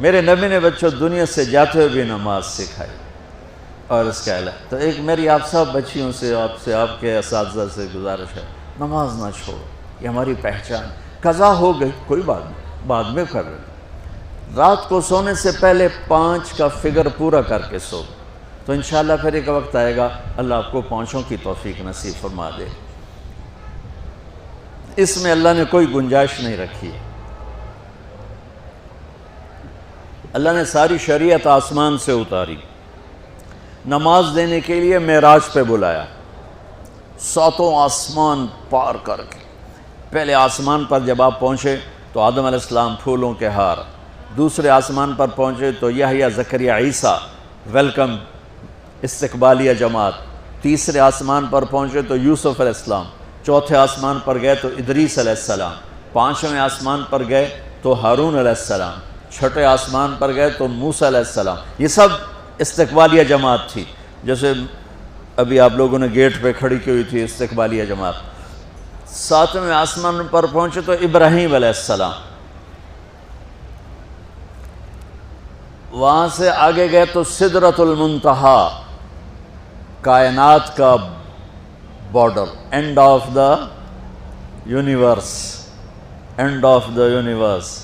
میرے نبی نے بچوں دنیا سے جاتے ہوئے بھی نماز سکھائی. اور اس کا علاوہ تو ایک میری آپ سب بچیوں سے آپ کے اساتذہ سے گزارش ہے، نماز نہ چھوڑو، یہ ہماری پہچان. قضا ہو گئی کوئی بات نہیں، بعد میں کر رہے. رات کو سونے سے پہلے 5 کا فگر پورا کر کے سو، تو انشاءاللہ پھر ایک وقت آئے گا اللہ آپ کو 5 کی توفیق نصیب فرما دے. اس میں اللہ نے کوئی گنجائش نہیں رکھی. اللہ نے ساری شریعت آسمان سے اتاری، نماز دینے کے لیے معراج پہ بلایا، 7 آسمان پار کر کے. پہلے آسمان پر جب آپ پہنچے تو آدم علیہ السلام پھولوں کے ہار، دوسرے آسمان پر پہنچے تو یحییٰ زکریا عیسیٰ ویلکم استقبالیہ جماعت، تیسرے آسمان پر پہنچے تو یوسف علیہ السلام، چوتھے آسمان پر گئے تو ادریس علیہ السلام، 5ویں آسمان پر گئے تو ہارون علیہ السلام، 6 آسمان پر گئے تو موسیٰ علیہ السلام. یہ سب استقبالیہ جماعت تھی. جیسے ابھی آپ لوگوں نے گیٹ پہ کھڑی کی ہوئی تھی استقبالیہ جماعت. 7ویں آسمان پر پہنچے تو ابراہیم علیہ السلام. وہاں سے آگے گئے تو سدرۃ المنتہا، کائنات کا border, and of the universe, and of the universe.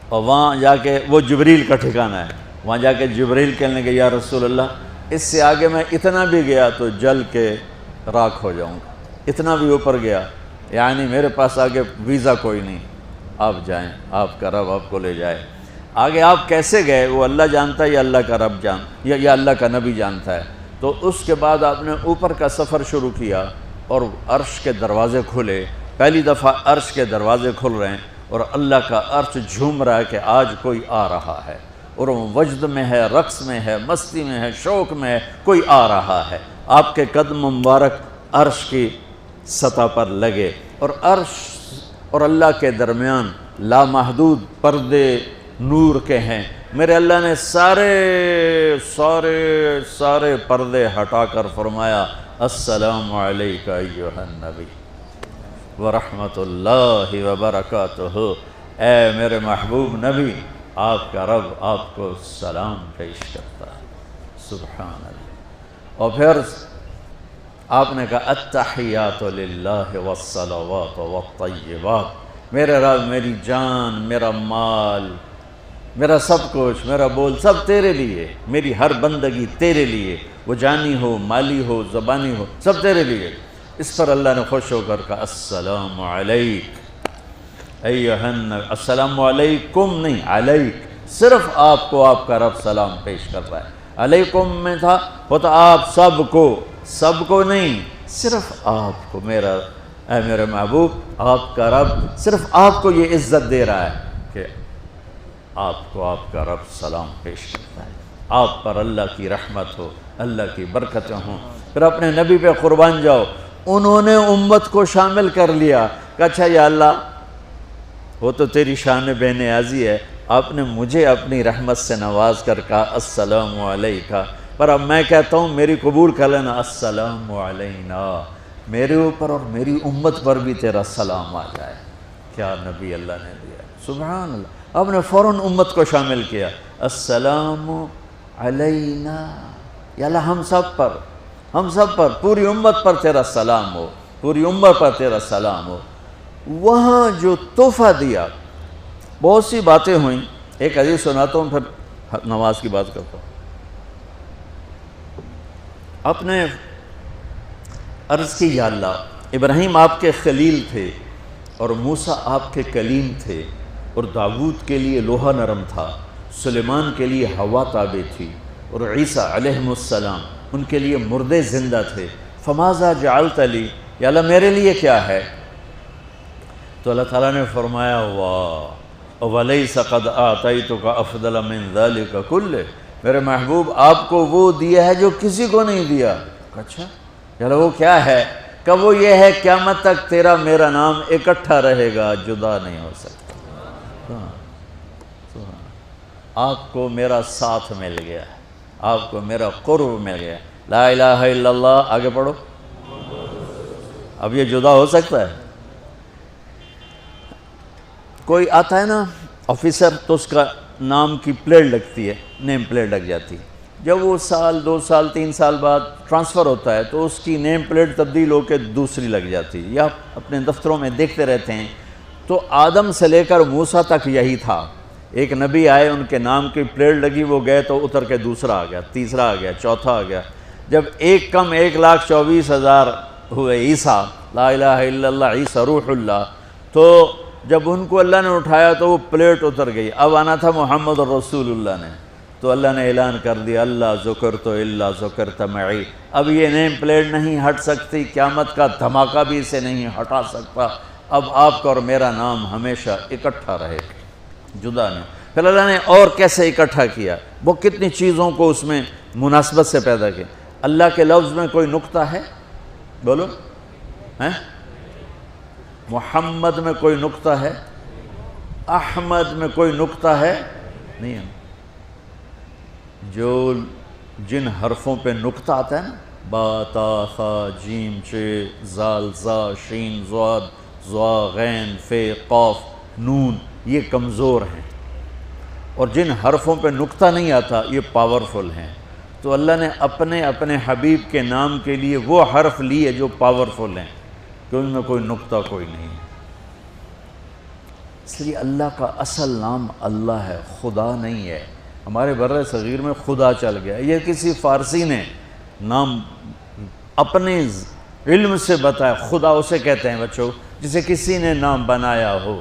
اور وہاں جا کے وہ جبریل کا ٹھکانہ ہے. وہاں جا کے جبریل کہنے کہ یا رسول اللہ اس سے آگے میں اتنا بھی گیا تو جل کے راکھ ہو جاؤں گا، اتنا بھی اوپر گیا یعنی میرے پاس آگے ویزا کوئی نہیں، آپ جائیں، آپ کا رب آپ کو لے جائے. آگے آپ کیسے گئے وہ اللہ جانتا ہے یا اللہ کا رب یا اللہ کا نبی جانتا ہے. تو اس کے بعد آپ نے اوپر کا سفر شروع کیا اور عرش کے دروازے کھلے. پہلی دفعہ عرش کے دروازے کھل رہے ہیں اور اللہ کا عرش جھوم رہا ہے کہ آج کوئی آ رہا ہے، اور وہ وجد میں ہے، رقص میں ہے، مستی میں ہے، شوق میں ہے، کوئی آ رہا ہے. آپ کے قدم مبارک عرش کی سطح پر لگے اور عرش اور اللہ کے درمیان لامحدود پردے نور کے ہیں. میرے اللہ نے سارے پردے ہٹا کر فرمایا السلام علیک ایھا النبی ورحمۃ اللہ وبرکاتہ. اے میرے محبوب نبی، آپ کا رب آپ کو سلام پیش کرتا ہے. سبحان اللہ. اور پھر آپ نے کہا التحیات للہ والصلوات والطیبات. میرے رب، میری جان، میرا مال، میرا سب کچھ، میرا بول سب تیرے لیے، میری ہر بندگی تیرے لیے، وہ جانی ہو، مالی ہو، زبانی ہو، سب تیرے لیے. اس پر اللہ نے خوش ہو کر کہا السلام علیک ایھا النبی. السلام علیکم نہیں، علیک. صرف آپ کو آپ کا رب سلام پیش کر رہا ہے. علیکم میں تھا وہ تو آپ سب کو نہیں، صرف آپ کو. اے میرے محبوب، آپ کا رب صرف آپ کو یہ عزت دے رہا ہے کہ آپ کو آپ کا رب سلام پیش کرتا ہے. آپ پر اللہ کی رحمت ہو، اللہ کی برکتیں ہوں. پھر اپنے نبی پہ قربان جاؤ. انہوں نے امت کو شامل کر لیا کہ اچھا یا اللہ وہ تو تیری شان بے نیازی ہے، آپ نے مجھے اپنی رحمت سے نواز کر کہا السلام علیکہ، پر اب میں کہتا ہوں میری قبول کر لینا السلام علینا، میرے اوپر اور میری امت پر بھی تیرا سلام آ جائے. کیا نبی اللہ نے دیا، سبحان اللہ. آپ نے فوراً امت کو شامل کیا. السلام علینا، یا اللہ ہم سب پر پوری امت پر تیرا سلام ہو، پوری امت پر تیرا سلام ہو. وہاں جو تحفہ دیا، بہت سی باتیں ہوئیں. ایک حدیث سناتا ہوں پھر نماز کی بات کرتا ہوں. آپ نے عرض کی یا اللہ ابراہیم آپ کے خلیل تھے اور موسیٰ آپ کے کلیم تھے، اور داؤد کے لیے لوہا نرم تھا، سلیمان کے لیے ہوا تابع تھی، اور عیسیٰ علیہ السلام ان کے لیے مردے زندہ تھے. فماذا جعلت لی، یا اللہ میرے لیے کیا ہے؟ تو اللہ تعالیٰ نے فرمایا واہ ولیس قد آتیتک افضل من ذلک کلہ، میرے محبوب آپ کو وہ دیا ہے جو کسی کو نہیں دیا. اچھا یا اللہ وہ کیا ہے؟ کہ وہ یہ ہے قیامت تک تیرا میرا نام اکٹھا رہے گا، جدا نہیں ہو سکتا. آپ کو میرا ساتھ مل گیا، آپ کو میرا قرب مل گیا. لا الہ الا اللہ، آگے پڑھو. اب یہ جدا ہو سکتا ہے؟ کوئی آتا ہے نا آفیسر تو اس کا نام کی پلیٹ لگتی ہے، نیم پلیٹ لگ جاتی ہے۔ جب وہ سال 2 سال 3 سال بعد ٹرانسفر ہوتا ہے تو اس کی نیم پلیٹ تبدیل ہو کے دوسری لگ جاتی ہے، یا اپنے دفتروں میں دیکھتے رہتے ہیں۔ تو آدم سے لے کر موسیٰ تک یہی تھا، ایک نبی آئے، ان کے نام کی پلیٹ لگی، وہ گئے تو اتر کے دوسرا آ گیا، تیسرا آ گیا، چوتھا آ گیا۔ جب ایک کم 1,24,000 ہوئے عیسیٰ، لا الہ الا اللہ عیسیٰ روح اللہ، تو جب ان کو اللہ نے اٹھایا تو وہ پلیٹ اتر گئی، اب آنا تھا محمد رسول اللہ نے، تو اللہ نے اعلان کر دیا اللہ ذکرت الا ذکرت معی، اب یہ نیم پلیٹ نہیں ہٹ سکتی، قیامت کا دھماکہ بھی اسے نہیں ہٹا سکتا، اب آپ کا اور میرا نام ہمیشہ اکٹھا رہے، جدا نہیں۔ پھر اللہ نے اور کیسے اکٹھا کیا، وہ کتنی چیزوں کو اس میں مناسبت سے پیدا کیا۔ اللہ کے لفظ میں کوئی نقطہ ہے؟ بولو ہیں؟ محمد میں کوئی نقطہ ہے؟ احمد میں کوئی نقطہ ہے؟ نہیں ہے۔ جو جن حرفوں پہ نقطہ آتا ہے نا، با تا ثا جیم چے زال زا شین ضاد ضا غین فے قاف نون، یہ کمزور ہیں، اور جن حرفوں پہ نقطہ نہیں آتا یہ پاورفل ہیں۔ تو اللہ نے اپنے حبیب کے نام کے لیے وہ حرف لیے جو پاورفل ہیں، کہ ان میں کوئی نقطہ کوئی نہیں ہے۔ اس لیے اللہ کا اصل نام اللہ ہے، خدا نہیں ہے۔ ہمارے بر صغیر میں خدا چل گیا، یہ کسی فارسی نے نام اپنے علم سے بتایا، خدا اسے کہتے ہیں بچوں جسے کسی نے نام بنایا ہو،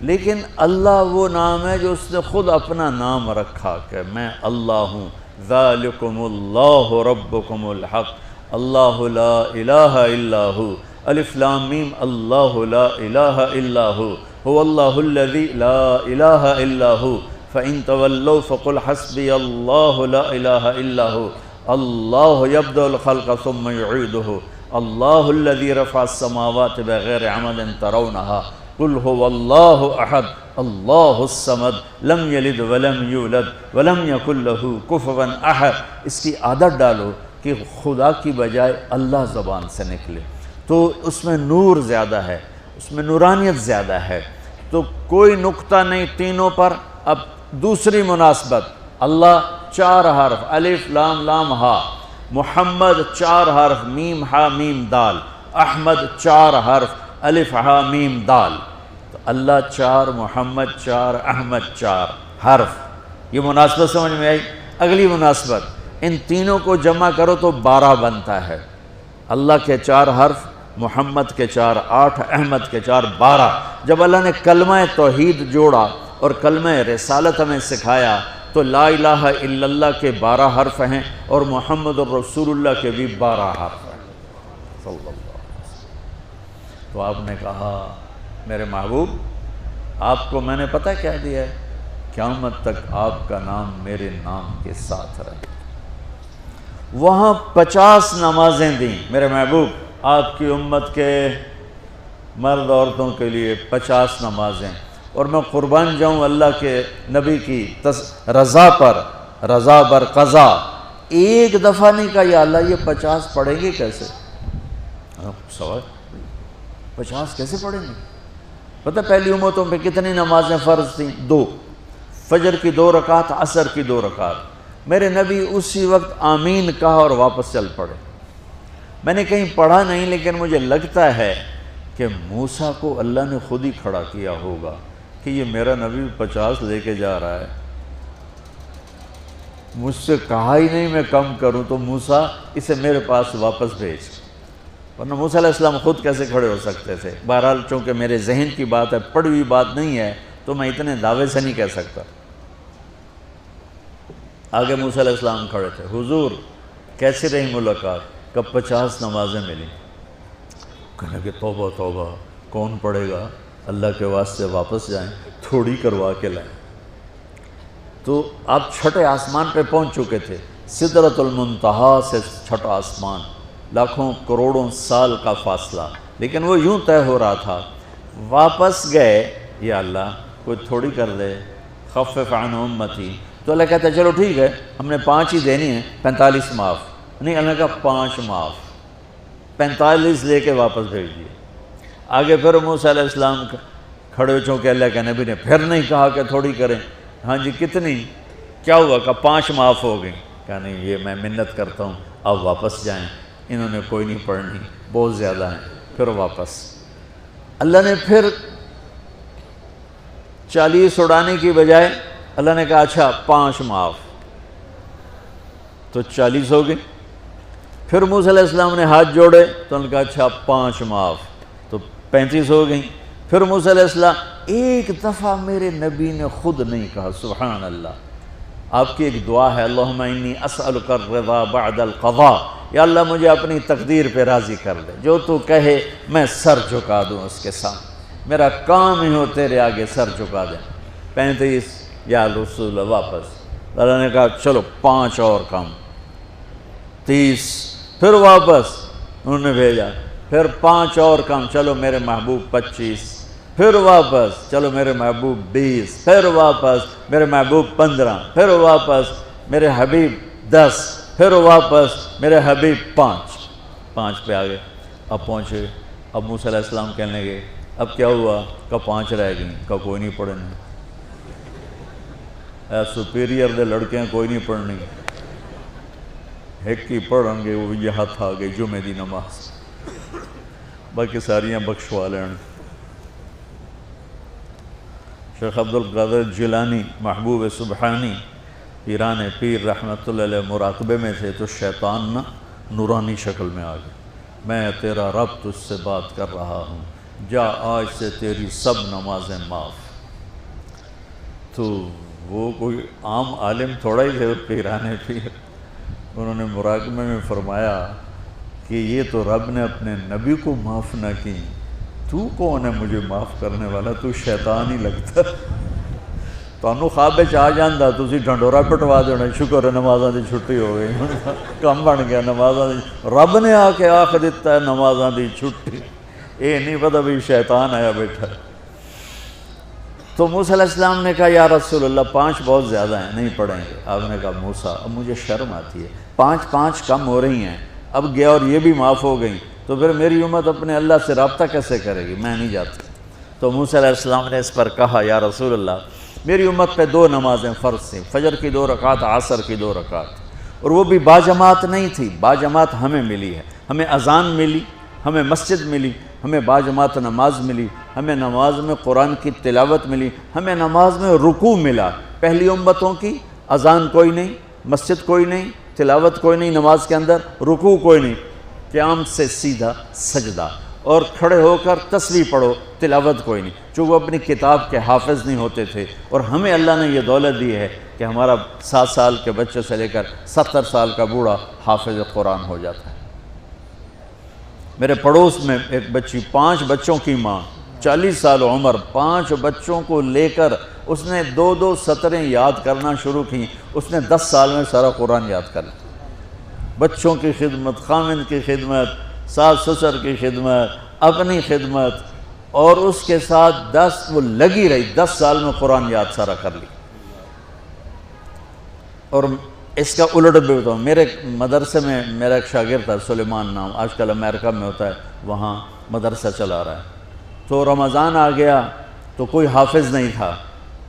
لیکن اللہ وہ نام ہے جو اس نے خود اپنا نام رکھا کہ میں اللہ ہوں، ذالکم اللہ ربکم الحق اللہ لا الہ الا ہو، الف لام میم اللہ لا الہ الا ہو، هو اللہ الذی لا الہ الا ہو، فَإِن تَوَلَّوْا فَقُلْ حَسْبِيَ اللَّهُ لَا إِلَهَ إِلَّا هُوَ اللَّهُ يَبْدَأُ الْخَلْقَ ثُمَّ يُعِيدُهُ اللَّهُ الَّذِي رَفَعَ السَّمَاوَاتِ بِغَيْرِ عَمَدٍ تَرَوْنَهَا قُلْ هُوَ اللَّهُ أَحَدٌ اللَّهُ الصَّمَدُ لَمْ يَلِدْ وَلَمْ يُولَدْ وَلَمْ يَكُنْ لَهُ كُفُوًا أَحَدٌ۔ اس کی عادت ڈالو کہ خدا کی بجائے اللہ زبان سے نکلے، تو اس میں نور زیادہ ہے، اس میں نورانیت زیادہ ہے۔ تو کوئی نقطہ نہیں تینوں پر۔ اب دوسری مناسبت، اللہ 4 حرف، الف لام لام ہا، محمد 4 حرف، میم ہا میم دال، احمد 4 حرف، الف ہا میم دال، تو اللہ 4، محمد 4، احمد 4 حرف۔ یہ مناسبت سمجھ میں آئی؟ اگلی مناسبت، ان تینوں کو جمع کرو تو 12 بنتا ہے۔ اللہ کے 4 حرف، محمد کے 4 8، احمد کے 4 12۔ جب اللہ نے کلمہ توحید جوڑا اور کلمہ رسالت ہمیں سکھایا تو لا الہ الا اللہ کے 12 حرف ہیں اور محمد الرسول اللہ کے بھی 12 حرف ہیں صلی اللہ علیہ وسلم۔ تو آپ نے کہا میرے محبوب آپ کو میں نے پتہ کیا دیا ہے؟ قیامت تک آپ کا نام میرے نام کے ساتھ رہے۔ وہاں 50 نمازیں دیں میرے محبوب، آپ کی امت کے مرد عورتوں کے لیے 50 نمازیں، اور میں قربان جاؤں اللہ کے نبی کی رضا بر قضا، ایک دفعہ نہیں کہا یا اللہ یہ 50 پڑھیں گے کیسے؟ سوال 50 کیسے پڑھیں گے؟ پتہ پہلی امتوں پہ کتنی نمازیں فرض تھیں؟ 2، فجر کی 2 رکعت، عصر کی 2 رکعت۔ میرے نبی اسی وقت آمین کہا اور واپس چل پڑے۔ میں نے کہیں پڑھا نہیں، لیکن مجھے لگتا ہے کہ موسیٰ کو اللہ نے خود ہی کھڑا کیا ہوگا کہ یہ میرا نبی 50 لے کے جا رہا ہے، مجھ سے کہا ہی نہیں میں کم کروں، تو موسیٰ اسے میرے پاس واپس بھیج۔ ورنہ موسیٰ علیہ السلام خود کیسے کھڑے ہو سکتے تھے؟ بہرحال چونکہ میرے ذہن کی بات ہے، پڑھی ہوئی بات نہیں ہے، تو میں اتنے دعوے سے نہیں کہہ سکتا۔ آگے موسیٰ علیہ السلام کھڑے تھے، حضور کیسی رہی ملاقات؟ کب 50 نمازیں ملی؟ کہنے کہ توبہ توبہ، کون پڑھے گا؟ اللہ کے واسطے واپس جائیں، تھوڑی کروا کے لائیں۔ تو آپ چھٹے آسمان پہ پہنچ چکے تھے، سدرۃ المنتہا سے چھٹا آسمان، لاکھوں کروڑوں سال کا فاصلہ، لیکن وہ یوں طے ہو رہا تھا۔ واپس گئے، یا اللہ کوئی تھوڑی کر دے، خفف عن امتی، تو اللہ کہتا ہے چلو ٹھیک ہے، ہم نے 5 ہی دینی ہیں، 45 معاف نہیں۔ اللہ کا 5 معاف، 45 لے کے واپس بھیج دیے۔ آگے پھر موسیٰ علیہ السلام کھڑے، چونکہ اللہ کے نبی نے پھر نہیں کہا کہ تھوڑی کریں، ہاں جی کتنی؟ کیا ہوا؟ کہ 5 معاف ہو گئیں۔ کہا نہیں یہ میں منت کرتا ہوں اب واپس جائیں، انہوں نے کوئی نہیں پڑھنی، بہت زیادہ ہیں۔ پھر واپس اللہ نے پھر 40 اڑانے کی بجائے اللہ نے کہا اچھا 5 معاف، تو 40 ہو گئے۔ پھر موسیٰ علیہ السلام نے ہاتھ جوڑے تو انہوں نے کہا اچھا 5 معاف، تو 35 ہو گئیں۔ پھر موسیٰ علیہ السلام ایک دفعہ میرے نبی نے خود نہیں کہا سبحان اللہ، آپ کی ایک دعا ہے اللہم انی اسألک الرضا بعد القضاء، یا اللہ مجھے اپنی تقدیر پہ راضی کر دے، جو تو کہے میں سر جھکا دوں اس کے سامنے، میرا کام ہی ہو تیرے آگے سر جھکا دیں۔ 35 یا رسول اللہ واپس، اللہ نے کہا چلو 5 اور کم، 30، پھر واپس انہوں نے بھیجا، پھر 5 اور کم، چلو میرے محبوب 25، پھر واپس چلو میرے محبوب 20، پھر واپس میرے محبوب 15، پھر واپس میرے حبیب 10، پھر واپس میرے حبیب 5 پہ آگئے۔ اب پہنچے، اب موسیٰ علیہ السلام کہنے لگے اب کیا ہوا؟ کہ 5 رہ گئیں، کہ کوئی نہیں پڑھنے، اے سپیریئر دے لڑکے ہیں کوئی نہیں پڑھنی، ایک ہی پڑھیں گے وہ یہ ہاتھ آ گئی جمعے دی نماز، باقی ساریاں بخشوا لین۔ شیخ عبدالقادر جیلانی محبوب سبحانی پیران پیر رحمت اللہ علیہ مراقبے میں تھے تو شیطان نا نورانی شکل میں آ گیا، میں تیرا رب تجھ سے بات کر رہا ہوں، جا آج سے تیری سب نمازیں معاف۔ تو وہ کوئی عام عالم تھوڑا ہی تھے پیران پیر، انہوں نے مراقبے میں فرمایا کہ یہ تو رب نے اپنے نبی کو معاف نہ کی، تو کون ہے مجھے معاف کرنے والا؟ تو شیطان ہی لگتا، تانوں خواب وچ آ جاندا تسی ڈھنڈورا پٹوا دینا، شکر ہے نمازاں دی چھٹی ہو گئی، کم بن گیا نمازاں دی، رب نے آ کے آکھ دیتا ہے نمازاں دی چھٹی، یہ نہیں پتہ بھی شیطان آیا بیٹھا۔ تو موسیٰ علیہ السلام نے کہا یا رسول اللہ 5 بہت زیادہ ہیں، نہیں پڑھیں گے۔ آپ نے کہا موسیٰ اب مجھے شرم آتی ہے، 5 کم ہو رہی ہیں، اب گیا اور یہ بھی معاف ہو گئیں تو پھر میری امت اپنے اللہ سے رابطہ کیسے کرے گی؟ میں نہیں جاتا۔ تو موسیٰ علیہ السلام نے اس پر کہا یا رسول اللہ میری امت پہ 2 نمازیں فرض تھیں، فجر کی 2 رکعت، عصر کی 2 رکعت، اور وہ بھی باجماعت نہیں تھی، باجماعت ہمیں ملی ہے، ہمیں اذان ملی، ہمیں مسجد ملی، ہمیں باجماعت نماز ملی، ہمیں نماز میں قرآن کی تلاوت ملی، ہمیں نماز میں رکوع ملا۔ پہلی امتوں کی اذان کوئی نہیں، مسجد کوئی نہیں، تلاوت کوئی نہیں، نماز کے اندر رکوع کوئی نہیں، قیام سے سیدھا سجدہ، اور کھڑے ہو کر تسبیح پڑھو، تلاوت کوئی نہیں، جو وہ اپنی کتاب کے حافظ نہیں ہوتے تھے۔ اور ہمیں اللہ نے یہ دولت دی ہے کہ ہمارا 7 سال کے بچے سے لے کر 70 سال کا بوڑھا حافظ قرآن ہو جاتا ہے۔ میرے پڑوس میں ایک بچی، 5 بچوں کی ماں، 40 سال عمر، 5 بچوں کو لے کر اس نے 2 سطریں یاد کرنا شروع کی، اس نے 10 سال میں سارا قرآن یاد کر لیا۔ بچوں کی خدمت، خامند کی خدمت، ساس سسر کی خدمت، اپنی خدمت، اور اس کے ساتھ وہ لگی رہی، 10 سال میں قرآن یاد سارا کر لی۔ اور اس کا الٹ بھی بتاؤں، میرے مدرسے میں میرا ایک شاگرد تھا سلیمان نام، آج کل امریکہ میں ہوتا ہے، وہاں مدرسہ چلا رہا ہے۔ تو رمضان آ گیا تو کوئی حافظ نہیں تھا،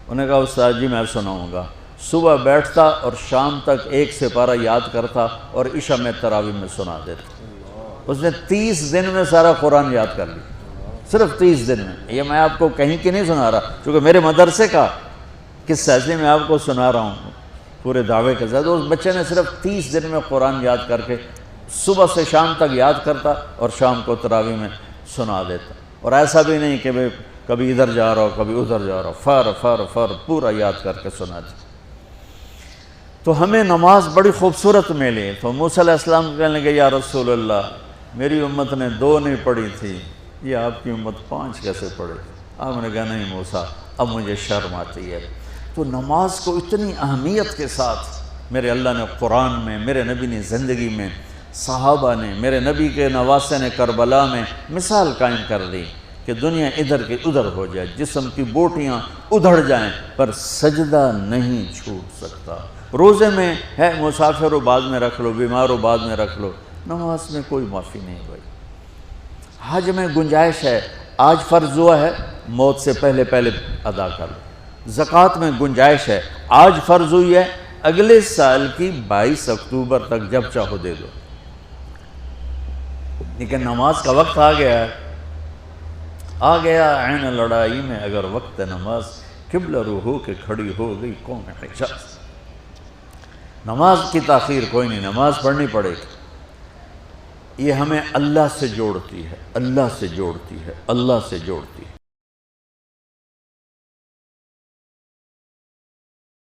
انہوں نے کہا استاد جی میں سناؤں گا۔ صبح بیٹھتا اور شام تک 1 سپارہ یاد کرتا اور عشاء میں تراویح میں سنا دیتا۔ اس نے 30 دن میں سارا قرآن یاد کر لیا، صرف 30 دن میں۔ یہ میں آپ کو کہیں کی نہیں سنا رہا، چونکہ میرے مدرسے کا قصہ ہے، میں آپ کو سنا رہا ہوں پورے دعوے کے ساتھ۔ اس بچے نے صرف 30 دن میں قرآن یاد کر کے صبح سے شام تک یاد کرتا اور شام کو تراویح میں سنا دیتا، اور ایسا بھی نہیں کہ کبھی ادھر جا رہا ہو کبھی ادھر جا رہا ہو، فر پورا یاد کر کے سنا دیتا۔ تو ہمیں نماز بڑی خوبصورت ملی۔ تو موسیٰ علیہ السلام کہنے لگے یا رسول اللہ میری امت نے 2 نہیں پڑھی تھی، یہ آپ کی امت 5 کیسے پڑھے؟ آپ نے کہا نہیں موسیٰ اب مجھے شرم آتی ہے۔ تو نماز کو اتنی اہمیت کے ساتھ میرے اللہ نے قرآن میں، میرے نبی نے زندگی میں، صحابہ نے، میرے نبی کے نواسے نے کربلا میں مثال قائم کر دی کہ دنیا ادھر کی ادھر ہو جائے، جسم کی بوٹیاں ادھڑ جائیں پر سجدہ نہیں چھوٹ سکتا۔ روزے میں ہے مسافر ہو بعد میں رکھ لو، بیمار ہو بعد میں رکھ لو، نماز میں کوئی معافی نہیں بھائی۔ حج میں گنجائش ہے، آج فرض ہوا ہے موت سے پہلے ادا کر لو، زکوٰۃ میں گنجائش ہے، آج فرض ہوئی ہے، اگلے سال کی 22 اکتوبر تک جب چاہو دے دو، لیکن نماز کا وقت آ گیا ہے، آ گیا عین لڑائی میں اگر وقت نماز، قبلہ رو ہو کے کھڑی ہو گئی قوم حجاز۔ نماز کی تاخیر کوئی نہیں، نماز پڑھنی پڑے گی، یہ ہمیں اللہ سے جوڑتی ہے، اللہ سے جوڑتی ہے، اللہ سے جوڑتی ہے۔